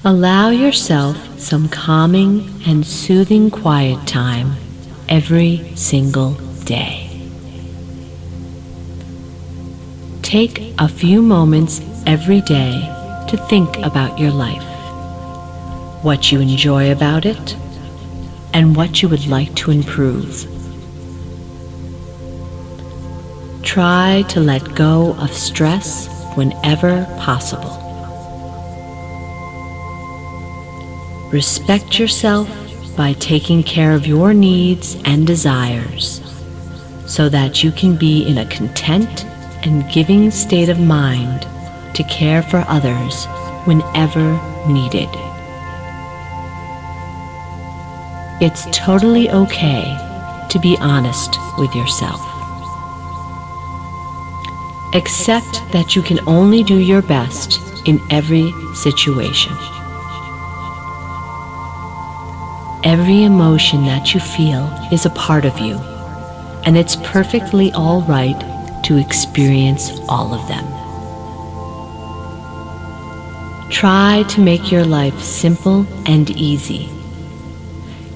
Allow yourself some calming and soothing quiet time every single day. Take a few moments every day to think about your life, what you enjoy about it, and what you would like to improve. Try to let go of stress whenever possible. Respect yourself by taking care of your needs and desires so that you can be in a content and giving state of mind to care for others whenever needed. It's totally okay to be honest with yourself. Accept that you can only do your best in every situation. Every emotion that you feel is a part of you, and it's perfectly all right to experience all of them. Try to make your life simple and easy.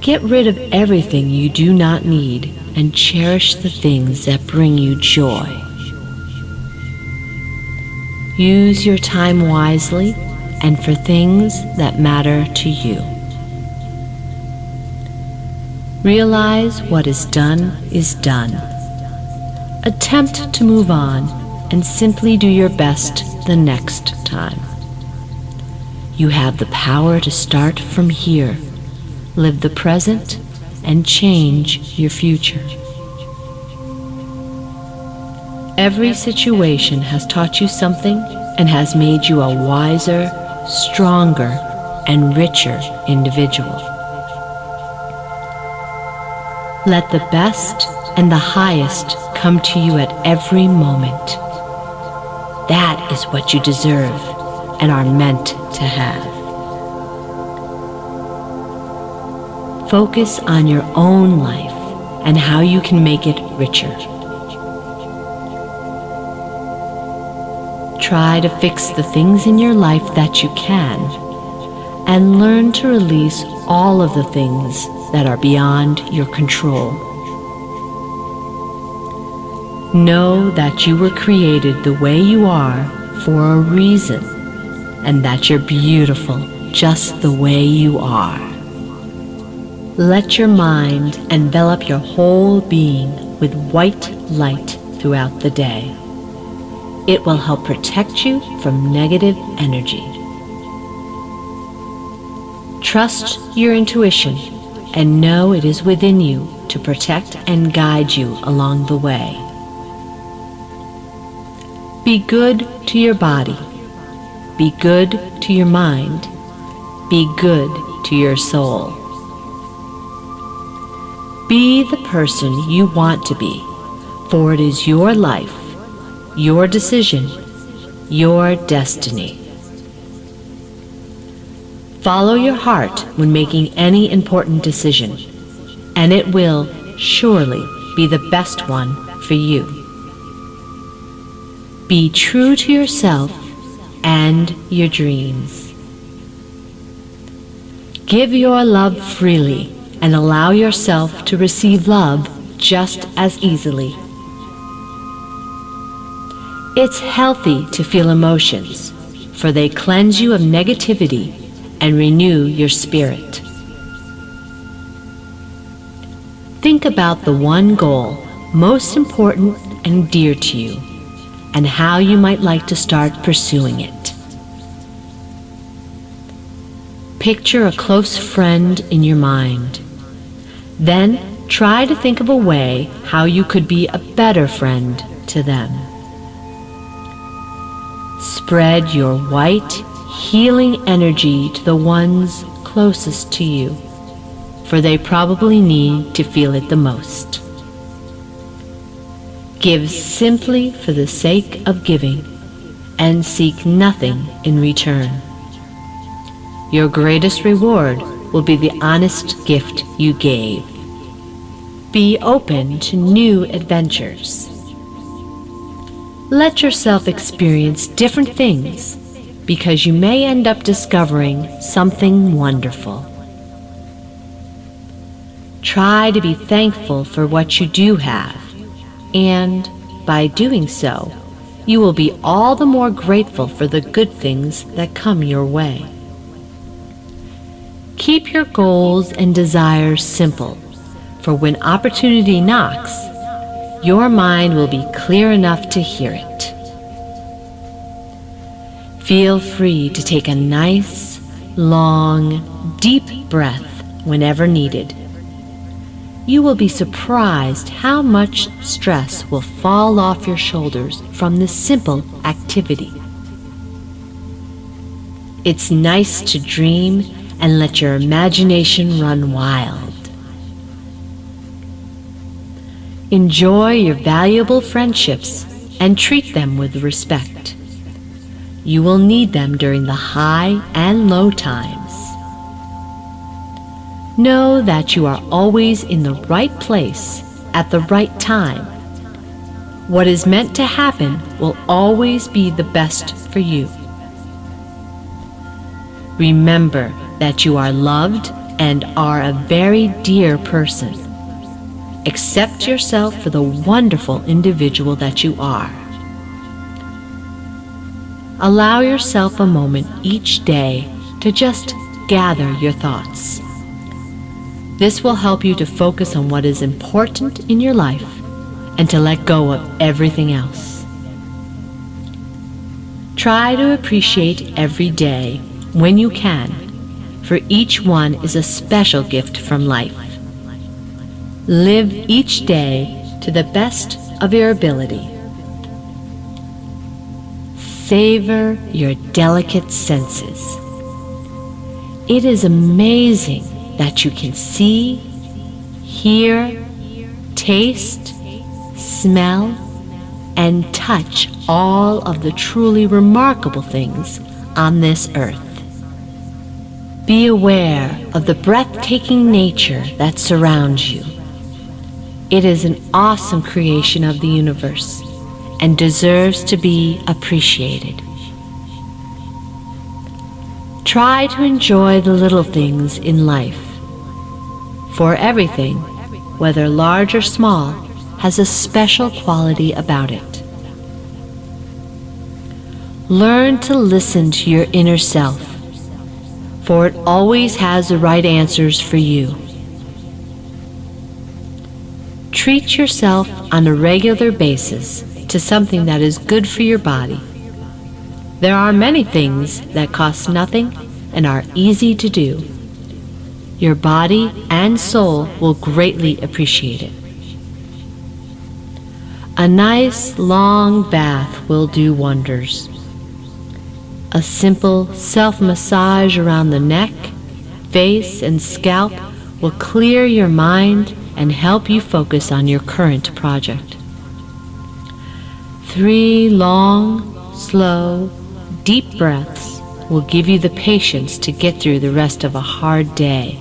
Get rid of everything you do not need and cherish the things that bring you joy. Use your time wisely and for things that matter to you. Realize what is done is done. Attempt to move on and simply do your best the next time. You have the power to start from here, live the present, and change your future. Every situation has taught you something and has made you a wiser, stronger, and richer individual. Let the best and the highest come to you at every moment. That is what you deserve and are meant to have. Focus on your own life and how you can make it richer. Try to fix the things in your life that you can, and learn to release all of the things that are beyond your control. Know that you were created the way you are for a reason, and that you're beautiful just the way you are. Let your mind envelop your whole being with white light throughout the day. It will help protect you from negative energy. Trust your intuition and know it is within you to protect and guide you along the way. Be good to your body. Be good to your mind. Be good to your soul. Be the person you want to be, for it is your life, your decision, your destiny. Follow your heart when making any important decision, and it will surely be the best one for you. Be true to yourself and your dreams. Give your love freely and allow yourself to receive love just as easily. It's healthy to feel emotions, for they cleanse you of negativity and renew your spirit. Think about the one goal most important and dear to you, and how you might like to start pursuing it. Picture a close friend in your mind. Then try to think of a way how you could be a better friend to them. Spread your white, healing energy to the ones closest to you, for they probably need to feel it the most. Give simply for the sake of giving, and seek nothing in return. Your greatest reward will be the honest gift you gave. Be open to new adventures. Let yourself experience different things because you may end up discovering something wonderful. Try to be thankful for what you do have, and by doing so, you will be all the more grateful for the good things that come your way. Keep your goals and desires simple, for when opportunity knocks, your mind will be clear enough to hear it. Feel free to take a nice, long, deep breath whenever needed. You will be surprised how much stress will fall off your shoulders from this simple activity. It's nice to dream and let your imagination run wild. Enjoy your valuable friendships and treat them with respect. You will need them during the high and low times. Know that you are always in the right place at the right time. What is meant to happen will always be the best for you. Remember that you are loved and are a very dear person. Accept yourself for the wonderful individual that you are. Allow yourself a moment each day to just gather your thoughts. This will help you to focus on what is important in your life and to let go of everything else. Try to appreciate every day when you can, for each one is a special gift from life. Live each day to the best of your ability. Savor your delicate senses. It is amazing that you can see, hear, taste, smell, and touch all of the truly remarkable things on this earth. Be aware of the breathtaking nature that surrounds you. It is an awesome creation of the universe and deserves to be appreciated. Try to enjoy the little things in life, for everything, whether large or small, has a special quality about it. Learn to listen to your inner self, for it always has the right answers for you. Treat yourself on a regular basis to something that is good for your body. There are many things that cost nothing and are easy to do. Your body and soul will greatly appreciate it. A nice long bath will do wonders. A simple self-massage around the neck, face, and scalp will clear your mind and help you focus on your current project. 3 long, slow, deep breaths will give you the patience to get through the rest of a hard day.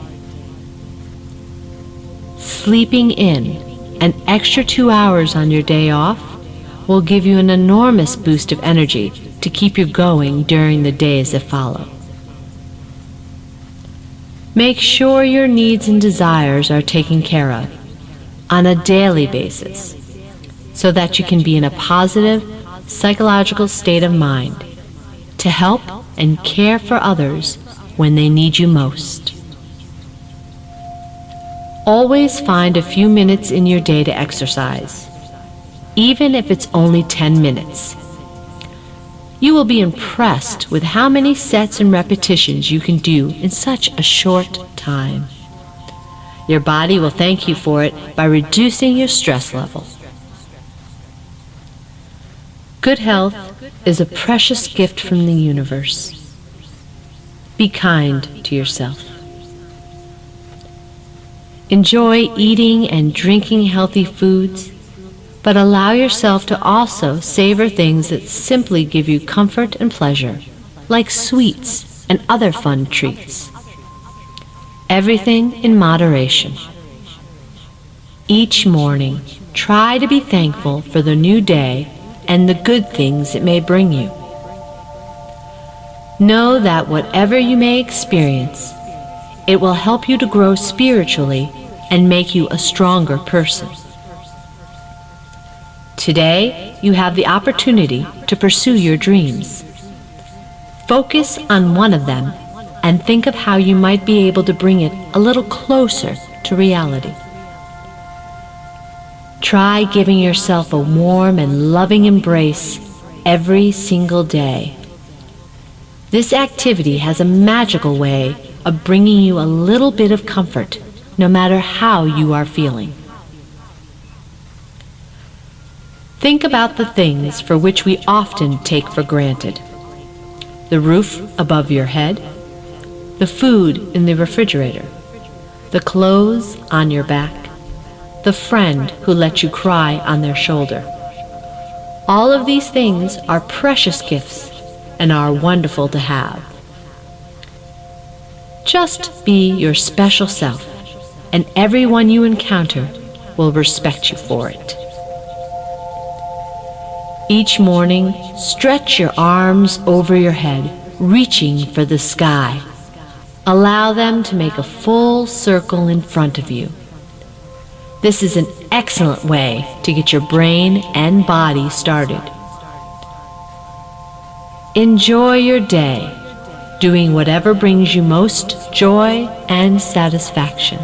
Sleeping in an extra 2 hours on your day off will give you an enormous boost of energy to keep you going during the days that follow. Make sure your needs and desires are taken care of on a daily basis so that you can be in a positive psychological state of mind to help and care for others when they need you most. Always find a few minutes in your day to exercise, even if it's only 10 minutes. You will be impressed with how many sets and repetitions you can do in such a short time. Your body will thank you for it by reducing your stress level. Good health is a precious gift from the universe. Be kind to yourself. Enjoy eating and drinking healthy foods, but allow yourself to also savor things that simply give you comfort and pleasure, like sweets and other fun treats. Everything in moderation. Each morning, try to be thankful for the new day and the good things it may bring you. Know that whatever you may experience, it will help you to grow spiritually and make you a stronger person. Today, you have the opportunity to pursue your dreams. Focus on one of them and think of how you might be able to bring it a little closer to reality. Try giving yourself a warm and loving embrace every single day. This activity has a magical way of bringing you a little bit of comfort, no matter how you are feeling. Think about the things for which we often take for granted. The roof above your head, the food in the refrigerator, the clothes on your back, the friend who let you cry on their shoulder. All of these things are precious gifts and are wonderful to have. Just be your special self, and everyone you encounter will respect you for it. Each morning, stretch your arms over your head, reaching for the sky. Allow them to make a full circle in front of you. This is an excellent way to get your brain and body started. Enjoy your day, doing whatever brings you most joy and satisfaction.